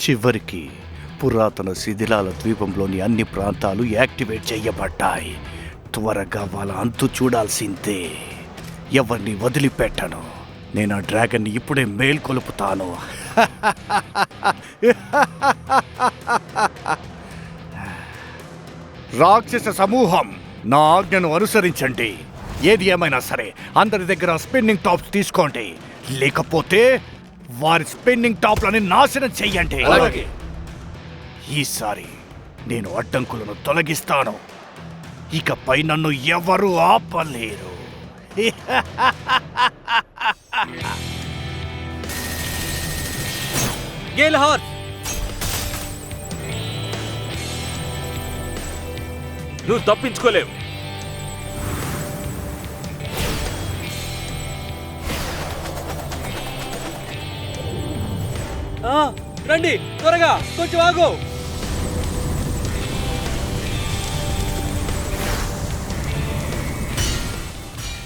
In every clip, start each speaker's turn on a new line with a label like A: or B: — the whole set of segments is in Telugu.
A: చివరికి పురాతన శిథిలాల ద్వీపంలోని అన్ని ప్రాంతాలు యాక్టివేట్ చేయబడ్డాయి. త్వరగా వాళ్ళ అంతు చూడాల్సిందే. ఎవరిని వదిలిపెట్టను. నేను ఆ డ్రాగన్ని ఇప్పుడే మేల్కొలుపుతాను. రాక్షస సమూహం, నా ఆజ్ఞను అనుసరించండి. ఏది ఏమైనా సరే అందరి దగ్గర స్పిన్నింగ్ టాప్స్ తీసుకోండి, లేకపోతే వారి స్పిన్నింగ్ టాప్లని నాశనం చెయ్యండి. ఈసారి నేను అడ్డంకులను తొలగిస్తాను. ఇకపై నన్ను ఎవరూ ఆపలేరు.
B: గేల్ హార్స్,
C: నువ్వు తప్పించుకోలేవు.
B: రండి త్వరగా, కొంచెం ఆగు.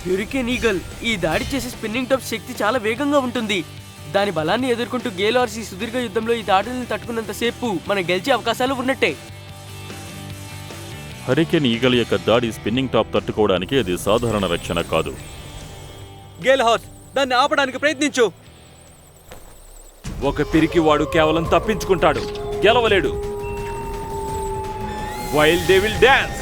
D: హ్యూరికేన్ ఈగల్ ఈ దాడి చేసే స్పిన్నింగ్ టాప్ శక్తి చాలా వేగంగా ఉంటుంది. దాని బలాన్ని ఎదుర్కొంటూ గేల్ హార్స్ ఈ సుదీర్ఘ యుద్ధంలో ఈ దాడులను తట్టుకున్నంతసేపు మనం గెలిచే అవకాశాలు ఉన్నట్టే.
E: హరికేన్ ఈగల్ యొక్క దాడి స్పిన్నింగ్ టాప్ తట్టుకోవడానికి అది సాధారణ రక్షణ కాదు.
B: గేల్ హార్స్, దాన్ని ఆపడానికి ప్రయత్నించు.
C: ఒక పిరికివాడు కేవలం తప్పించుకుంటాడు, గెలవలేడు. Wild devil dance.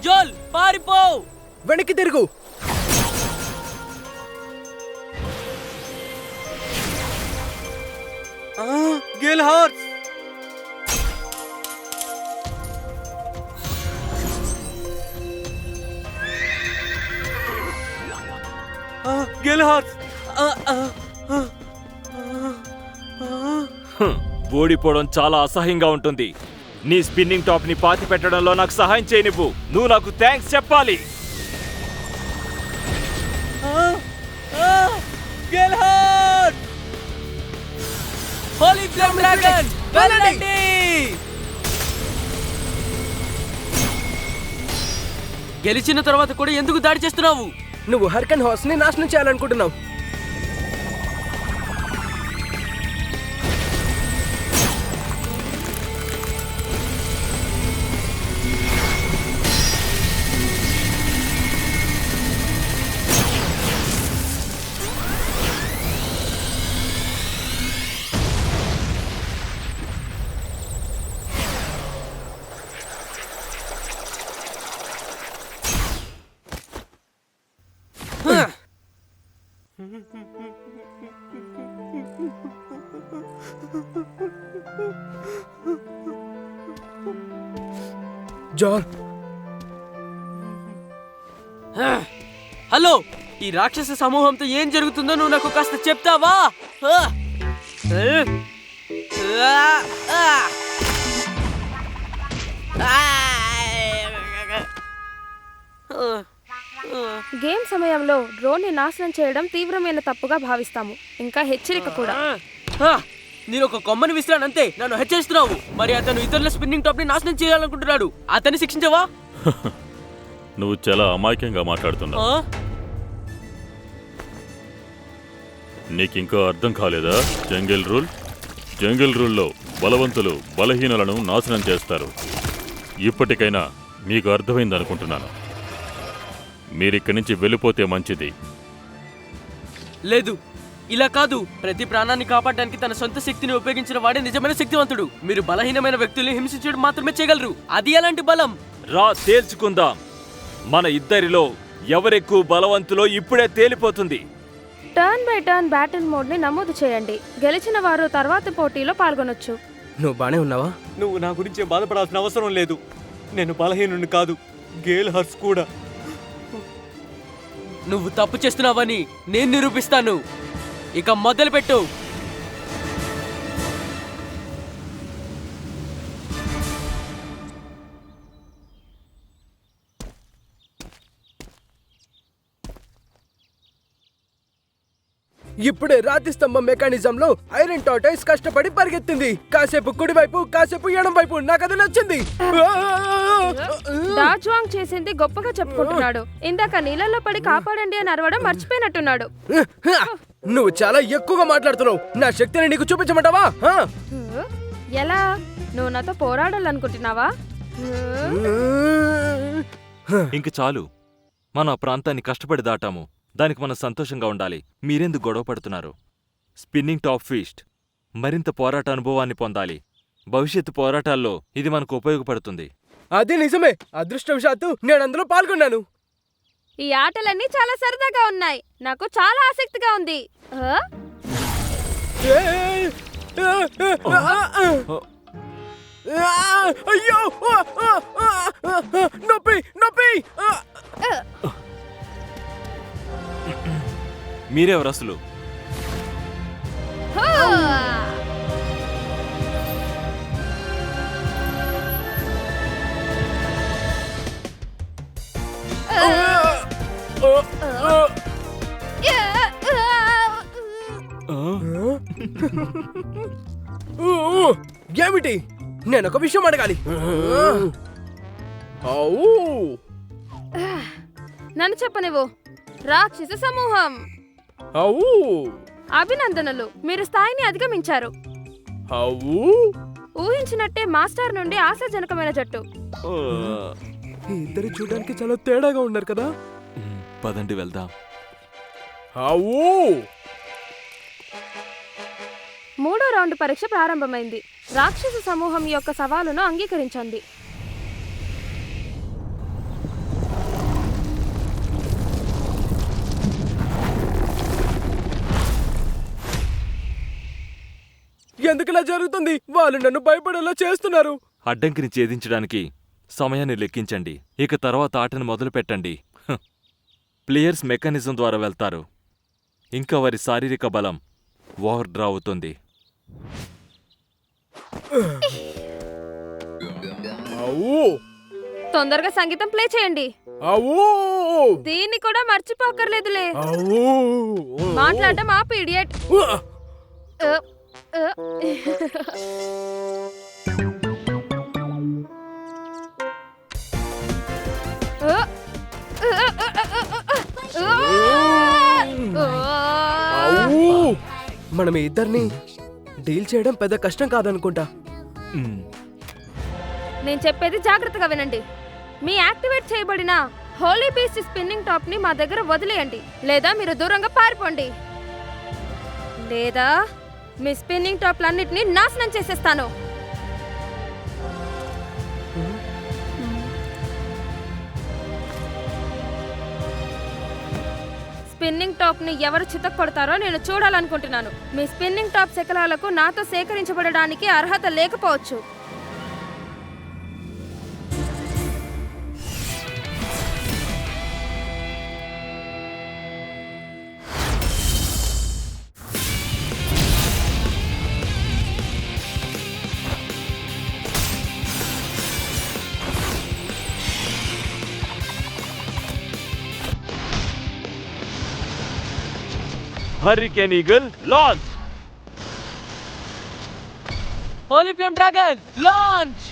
D: జోల్ పారిపో,
B: వెనక్కి తిరుగు. Gale horse, gale horse.
C: ఓడిపోవడం చాలా అసహ్యంగా ఉంటుంది. నీ స్పిన్నింగ్ టాప్ ని పాతి పెట్టడంలో నాకు సహాయం చేయి. నువ్వు నాకు థ్యాంక్స్ చెప్పాలి.
B: Gale horse,
D: holy flame dragon వెళ్ళండి. గెలిచిన తర్వాత కూడా ఎందుకు దాడి చేస్తున్నావు?
B: నువ్వు హరికేన్ హార్స్ ని నాశనం చేయాలనుకుంటున్నావు. జాన్,
D: హలో, ఈ రాక్షస సమూహంతో ఏం జరుగుతుందో నువ్వు నాకు కాస్త చెప్తావా?
F: గేమ్ సమయంలో డ్రోన్ని నాశనం చేయడం తీవ్రమైన తప్పుగా భావిస్తాము, ఇంకా హెచ్చరిక కూడా.
D: నేను ఒక కొమ్మని విసిరానంతే నన్ను హెచ్చరిస్తున్నావు. మరి అతను ఇతరుల స్పిన్నింగ్ టాప్ ని నాశనం చేయాలనుకుంటున్నాడు. అతన్ని శిక్షించవా?
E: నువ్వు చాలా అమాయకంగా మాట్లాడుతున్నావు. నీకింకా అర్థం కాలేదా? జంగిల్ రూల్లో బలవంతులు బలహీనులను నాశనం చేస్తారు. ఇప్పటికైనా మీకు అర్థమైందనుకుంటున్నాను. మీరిక్కడి నుంచి వెళ్ళిపోతే మంచిది.
D: లేదు, ఇలా కాదు. ప్రతి ప్రాణాన్ని కాపాడడానికి తన సొంత శక్తిని ఉపయోగించిన వాడే నిజమైన శక్తివంతుడు. మీరు బలహీనమైన వ్యక్తుల్ని హింసించడం మాత్రమే చేయగలరు. అది ఎలాంటి బలం?
C: రా తేల్చుకుందాం. మన ఇద్దరిలో ఎవరెక్కువ బలవంతులో ఇప్పుడే తేలిపోతుంది.
F: Turn by turn battle mode ని నమోదు చేయండి. గెలిచిన వారు తర్వాత పోటీలో పాల్గొనొచ్చు.
B: నువ్వు బానే ఉన్నావా? నువ్వు నా గురించి బాధపడాల్సిన అవసరం లేదు. నేను బలహీనుడిని కాదు, గేల్ హార్స్ కూడా.
D: నువ్వు తప్పు చేస్తున్నావని నేను నిరూపిస్తాను. ఇక మొదలుపెట్టు.
G: ఇప్పుడే రాతి స్తంభం మెకానిజం లో ఐరన్ టార్టాయిస్ కష్టపడి పరిగెత్తింది. కాసేపు కుడివైపు, కాసేపు ఎడం వైపు. నాకు అది నచ్చింది.
F: డాజువాంగ్ చేసింది గొప్పగా చెప్పుకుంటున్నాడు. ఇందాక నీళ్ళల్లో పడి కాపాడండి అని అరవడం మర్చిపోయినట్టున్నాడు.
G: నువ్వు చాలా ఎక్కువగా మాట్లాడుతున్నావు. నా శక్తిని నీకు చూపించమంటావా?
F: ఎలా? నువ్వు నాతో పోరాడాలనుకుంటున్నావా?
C: ఇంక చాలు. మనం ఆ ప్రాంతాన్ని కష్టపడి దాటాము. దానికి మనం సంతోషంగా ఉండాలి. మీరెందుకు గొడవ పడుతున్నారు? స్పిన్నింగ్ టాప్ ఫీస్ట్ మరింత పోరాట అనుభవాన్ని పొందాలి. భవిష్యత్తు పోరాటాల్లో ఇది మనకు ఉపయోగపడుతుంది.
G: అది నిజమే. అదృష్టవశాత్తు నేను అందులో పాల్గొన్నాను.
F: ఈ ఆటలన్నీ చాలా సరదాగా ఉన్నాయి. నాకు చాలా ఆసక్తిగా ఉంది.
G: అయ్యో, నొప్పి నొప్పి.
C: మీరెవరు అసలు?
G: ఏమిటి? నేను ఒక విషయం అడగాలి.
F: నన్ను చెప్పనివ్వు. రాక్షస సమూహం, అభినందనలు. మీరు స్థాయిని అధిగమించారు. ఊహించినట్టే మాస్టర్ నుండి ఆశాజనకమైన జట్టు.
G: ఇద్దరు చూడడానికి చాలా తేడాగా ఉన్నారు కదా.
C: పదండి వెళ్దాం.
F: మూడో రౌండ్ పరీక్ష ప్రారంభమైంది. రాక్షస సమూహం యొక్క సవాలును అంగీకరించండి.
G: ఎందుకు ఇలా జరుగుతుంది? వాళ్ళు నన్ను భయపడేలా చేస్తున్నారు.
C: అడ్డంకిని ఛేదించడానికి సమయాన్ని లెక్కించండి. ఇక తర్వాత ఆటను మొదలు పెట్టండి. ప్లేయర్స్ మెకానిజం ద్వారా వెళ్తారు. ఇంకా వారి శారీరక బలం ఓవర్ డ్రా అవుతుంది.
F: తొందరగా సంగీతం ప్లే చేయండి. దీన్ని కూడా మర్చిపోకర్లేదులే. మాట్లాడటం ఆపు, ఇడియట్.
G: మనం ఇద్దరిని డీల్ చేయడం పెద్ద కష్టం కాదనుకుంటా.
F: నేను చెప్పేది జాగ్రత్తగా వినండి. మీ యాక్టివేట్ చేయబడిన హోలీ బీస్ట్ స్పిన్నింగ్ టాప్ ని మా దగ్గర వదిలేయండి, లేదా మీరు దూరంగా పారిపోండి, లేదా మీ స్పిన్నింగ్ టాప్లన్నిటినీ నాశనం చేసేస్తాను. స్పిన్నింగ్ టాప్ ని ఎవరు చితక్కొడతారో నేను చూడాలనుకుంటున్నాను. మీ స్పిన్నింగ్ టాప్ శకలాలకు నాతో సేకరించబడడానికి అర్హత లేకపోవచ్చు.
C: Hurricane eagle launch.
D: Holy flame dragon launch.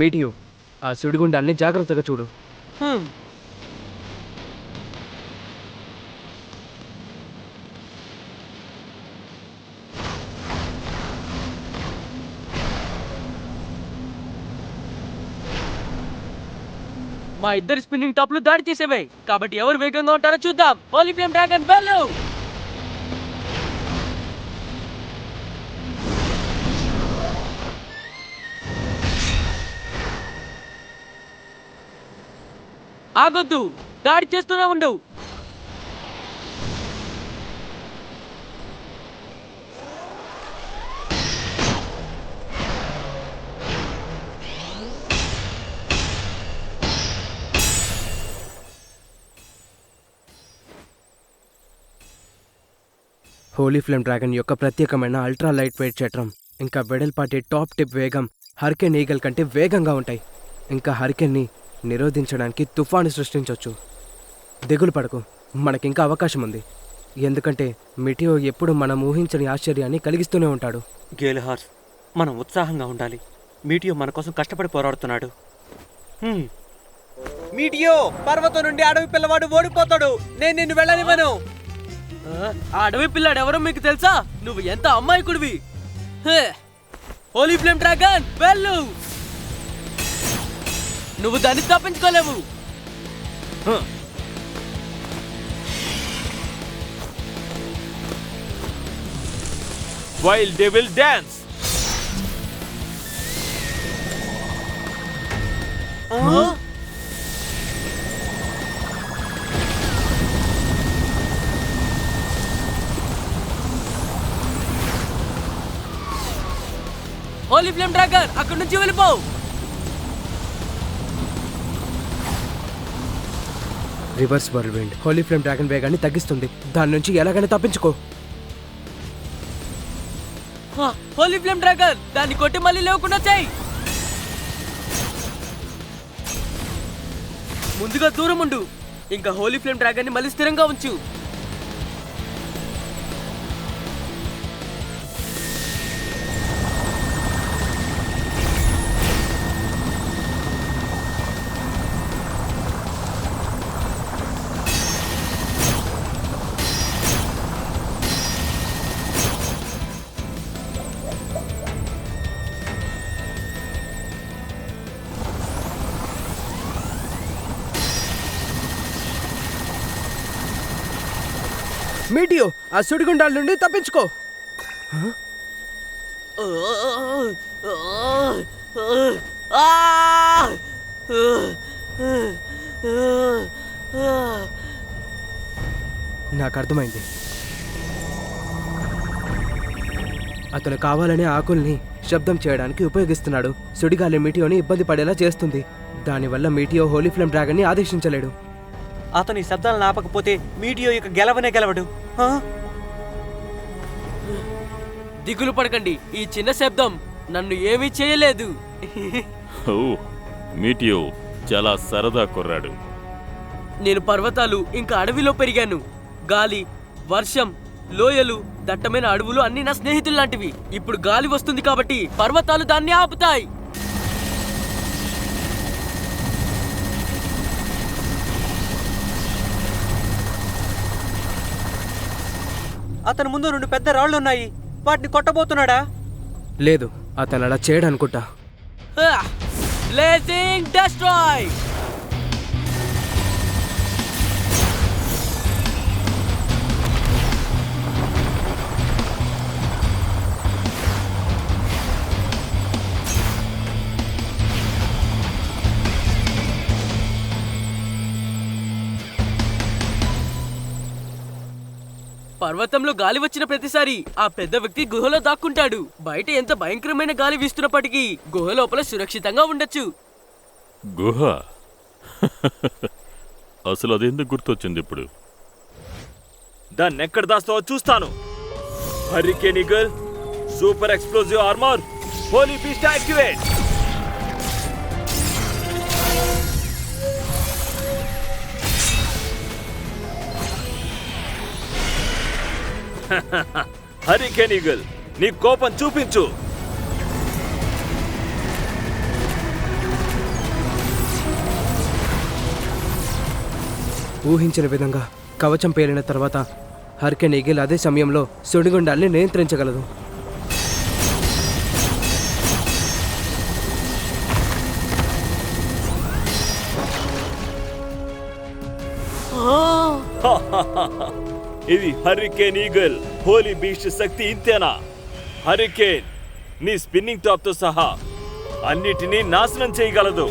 G: మీటియు, ఆ సుడిగుండాన్ని జాగ్రత్తగా చూడు.
D: మా ఇద్దరు స్పిన్నింగ్ టాప్లు దాడి చేసేవే, కాబట్టి ఎవరు వేగంగా ఉంటారో చూద్దాం. హోలీ ఫ్లేమ్ డ్రాగన్ వెళ్ళు. ఆగొద్దు, దాడి చేస్తూనే ఉండు.
G: హోలీ ఫ్లేమ్ డ్రాగన్ యొక్క ప్రత్యేకమైన అల్ట్రా లైట్ వెయిట్ చట్రం ఇంకా వెడల్పాటి టాప్ టిప్ వేగం హరికేన్ ఈగల్ కంటే వేగంగా ఉంటాయి. ఇంకా హరికేన్ని నిరోధించడానికి తుఫాను సృష్టించవచ్చు. దిగులు పడకు, మనకింకా అవకాశం ఉంది. ఎందుకంటే మిటియో ఎప్పుడు మనం ఊహించని ఆశ్చర్యాన్ని కలిగిస్తూనే ఉంటాడు.
B: గేల్ హార్స్, మనం ఉత్సాహంగా ఉండాలి. మీటియో మన కోసం కష్టపడి పోరాడుతున్నాడు. మీటియో, పర్వతం నుండి అడవి పిల్లవాడు ఓడిపోతాడు. నేను నిన్ను వెళ్ళనివ్వను.
D: ఆ అడవి పిల్లాడు ఎవరో మీకు తెలుసా? నువ్వు ఎంత అమ్మాయికుడివి. హోలీ ఫ్లేమ్ డ్రాగన్ వెళ్ళు, నువ్వు దాన్ని తప్పించుకోలేవు.
C: Wild devil dance.
D: Holy flame dragon అక్కడి నుంచి వెళ్ళిపో.
G: Reverse world holy flame dragon వేగాన్ని తగ్గిస్తుంది. దాని నుంచి ఎలాగైనా తప్పించుకో.
D: హోలీ ఫ్లేమ్ డ్రాగన్ దాన్ని కొట్టి మళ్ళీ లేకుండా చేయి. ముందుగా దూరం ఉండు. ఇంకా హోలీ ఫ్లేమ్ డ్రాగన్ ని మళ్ళీ స్థిరంగా ఉంచు.
G: మీటియో, ఆ సుడిగుండాల నుండి తప్పించుకో. నాకు అర్థమైంది. అతను కావాలనే ఆకుల్ని శబ్దం చేయడానికి ఉపయోగిస్తున్నాడు. సుడిగాలి మీటియోని ఇబ్బంది పడేలా చేస్తుంది. దానివల్ల మీటియో హోలీ ఫ్లేమ్ డ్రాగన్ ని ఆదేశించలేడు.
B: అతని శబ్దాలను ఆపకపోతే మీటియో ఇక గెలవనే గెలవడు.
D: దిగులు పడకండి, ఈ చిన్న శబ్దం నన్ను ఏమీ చేయలేదు.
E: ఓ, మీటియో చాలా సరదా కుర్రాడు.
D: నేను పర్వతాలు ఇంకా అడవిలో పెరిగాను. గాలి, వర్షం, లోయలు, దట్టమైన అడవులు అన్ని నా స్నేహితులు లాంటివి. ఇప్పుడు గాలి వస్తుంది కాబట్టి పర్వతాలు దాన్ని ఆపుతాయి.
B: అతని ముందు 2 పెద్ద రాళ్లున్నాయి. వాటిని కొట్టబోతున్నాడా?
G: లేదు, అతను అలా చేయడనుకుంటా.
D: Blazing destroy. పర్వతంలో గాలి వచ్చిన ప్రతిసారి ఆ పెద్ద వ్యక్తి గుహలో దాక్కుంటాడు. బయట ఎంత భయంకరమైన గాలి వీస్తున్నప్పటికీ గుహ లోపల సురక్షితంగా ఉండొచ్చు.
E: గుహ అసలు అదెందుకు గుర్తొచ్చింది ఇప్పుడు?
C: దాన్ని ఎక్కడ దాస్తావో చూస్తాను. Hurricane eagle, super explosive armour, holy beast activate. Hurricane eagle, నీ కోపం చూపించు.
G: ఊహించిన విధంగా కవచం పేలిన తర్వాత హరికేన్ ఈగల్ అదే సమయంలో సుడిగుండాల్ని నియంత్రించగలదు.
C: ఇది హరికేన్ ఈగల్ హోలీ బీస్ట్ శక్తి ఇంతేనా? హరికేన్ నీ స్పిన్నింగ్ టాప్ తో సహా అన్నిటినీ నాశనం చేయగలదు.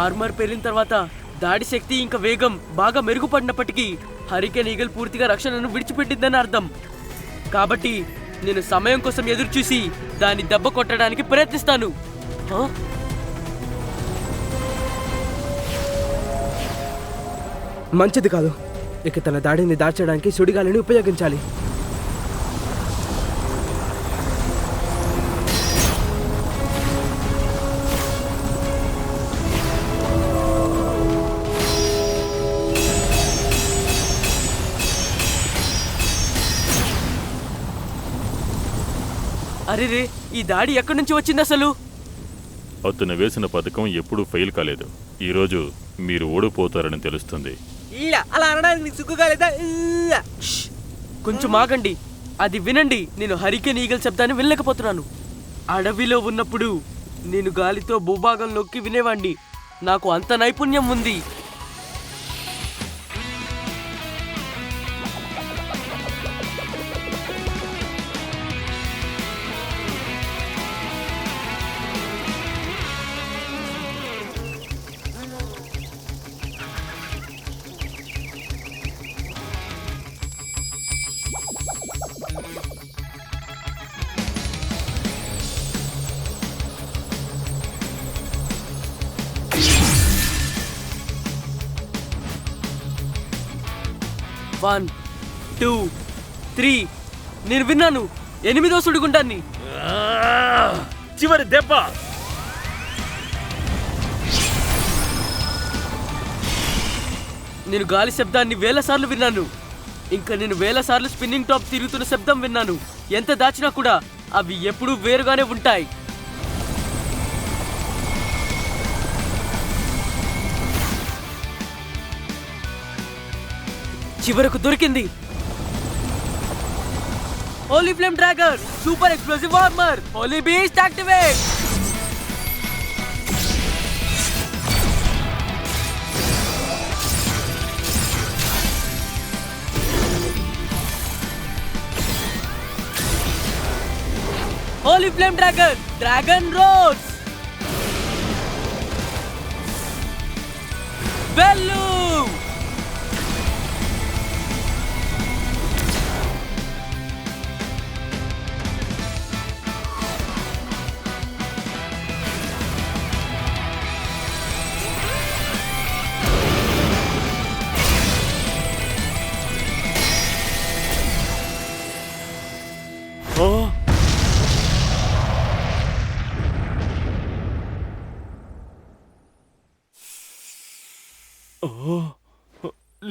D: ఆర్మర్ పేలిన తర్వాత దాడి శక్తి ఇంకా వేగం బాగా మెరుగుపడినప్పటికీ హరికేన్ ఈగల్ పూర్తిగా రక్షణను విడిచిపెట్టిందని అర్థం. కాబట్టి నేను సమయం కోసం ఎదురు చూసి దాన్ని దెబ్బ కొట్టడానికి ప్రయత్నిస్తాను.
G: మంచిది కాదు. ఇక తన దాడిని దాచడానికి సుడిగాలిని ఉపయోగించాలి.
D: అరే రే, ఈ దాడి ఎక్కడి నుంచి వచ్చింది అసలు?
E: అతను వేసిన పథకం ఎప్పుడూ ఫెయిల్ కాలేదు. ఈరోజు మీరు ఓడిపోతారని తెలుస్తుంది.
B: అలా అనడానికి నీకు సిగ్గుగా లేదా?
D: ష్! కొంచెం ఆగండి, అది వినండి. నేను హరికేన్ ఈగల్ శబ్దాన్ని వినలేకపోతున్నాను. అడవిలో ఉన్నప్పుడు నేను గాలితో భూభాగం నొక్కి వినేవాణ్ణి. నాకు అంత నైపుణ్యం ఉంది. వన్, 2, 3. నేను విన్నాను 8వ సుడిగుండాన్ని.
C: చివరి దెబ్బ.
D: నేను గాలి శబ్దాన్ని 1000 సార్లు విన్నాను. ఇంకా నేను 1000 సార్లు స్పిన్నింగ్ టాప్ తిరుగుతున్న శబ్దం విన్నాను. ఎంత దాచినా కూడా అవి ఎప్పుడూ వేరుగానే ఉంటాయి. చివరకు దొరికింది. Holy flame dragon super explosive armour holy beast activate. Holy flame dragon dragon రోజ్ వెల్లు.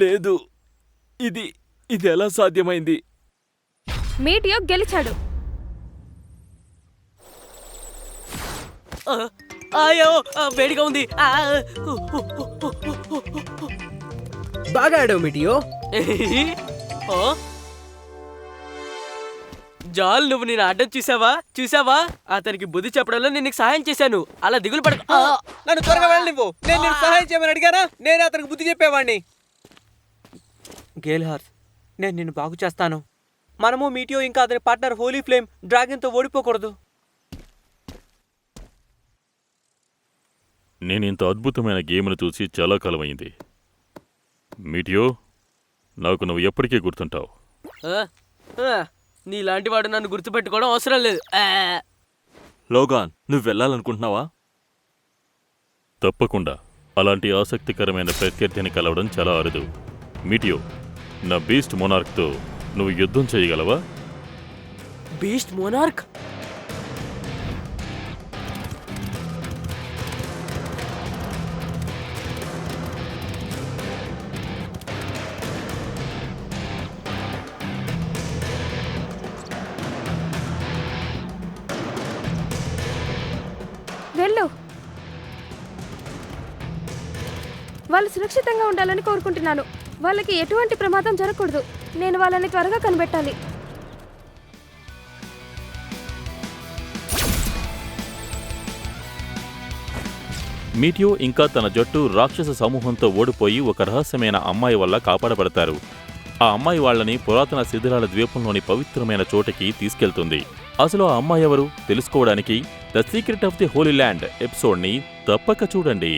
C: లేదు, ఇది ఎలా సాధ్యమైంది?
F: మీటియో గెలిచాడు.
D: అయ్యో, వేడిగా ఉంది.
G: బాగా ఆడావు మిటియో.
D: జాల్, నువ్వు నేను ఆడడం చూసావా? అతనికి బుద్ధి చెప్పడంలో నేను నీకు సహాయం చేశాను. అలా దిగులు పడక.
B: నన్ను త్వరగా వెళ్ళనివ్వు. నేను నేను సహాయం చేయమని అడిగానా? నేను అతనికి బుద్ధి చెప్పేవాడిని. గేల్హార్, నేను నిన్ను బాగు చేస్తాను. మనము మీటియో ఇంకా అతని పార్ట్నర్ హోలీ ఫ్లేమ్ డ్రాగన్తో ఓడిపోకూడదు.
E: నేను ఇంత అద్భుతమైన గేమ్ను చూసి చాలా కాలమైంది. మీటియో, నాకు నువ్వు ఎప్పటికీ గుర్తుంటావు.
D: నీలాంటి వాడు నన్ను గుర్తుపెట్టుకోవడం అవసరం లేదు.
C: లోగాన్, నువ్వు వెళ్ళాలనుకుంటున్నావా?
E: తప్పకుండా. అలాంటి ఆసక్తికరమైన ప్రత్యర్థిని కలవడం చాలా అరుదు. మీటియో, నా బీస్ట్ మోనార్క్తో నువ్వు యుద్ధం చేయగలవా?
D: Beast monarch?
F: వెళ్ళు. వాళ్ళు సురక్షితంగా ఉండాలని కోరుకుంటున్నాను. వాళ్ళకి ఎటువంటి ప్రమాదం జరగకూడదు. నేను వాళ్ళని త్వరగా కనిపెట్టాలి.
E: మీటియో ఇంకా తన జట్టు రాక్షస సమూహంతో ఓడిపోయి ఒక రహస్యమైన అమ్మాయి వల్ల కాపాడబడతారు. ఆ అమ్మాయి వాళ్ళని పురాతన శిథిలాల ద్వీపంలోని పవిత్రమైన చోటకి తీసుకెళ్తుంది. అసలు ఆ అమ్మాయి ఎవరు తెలుసుకోవడానికి the secret of the holy land ఎపిసోడ్ని తప్పక చూడండి.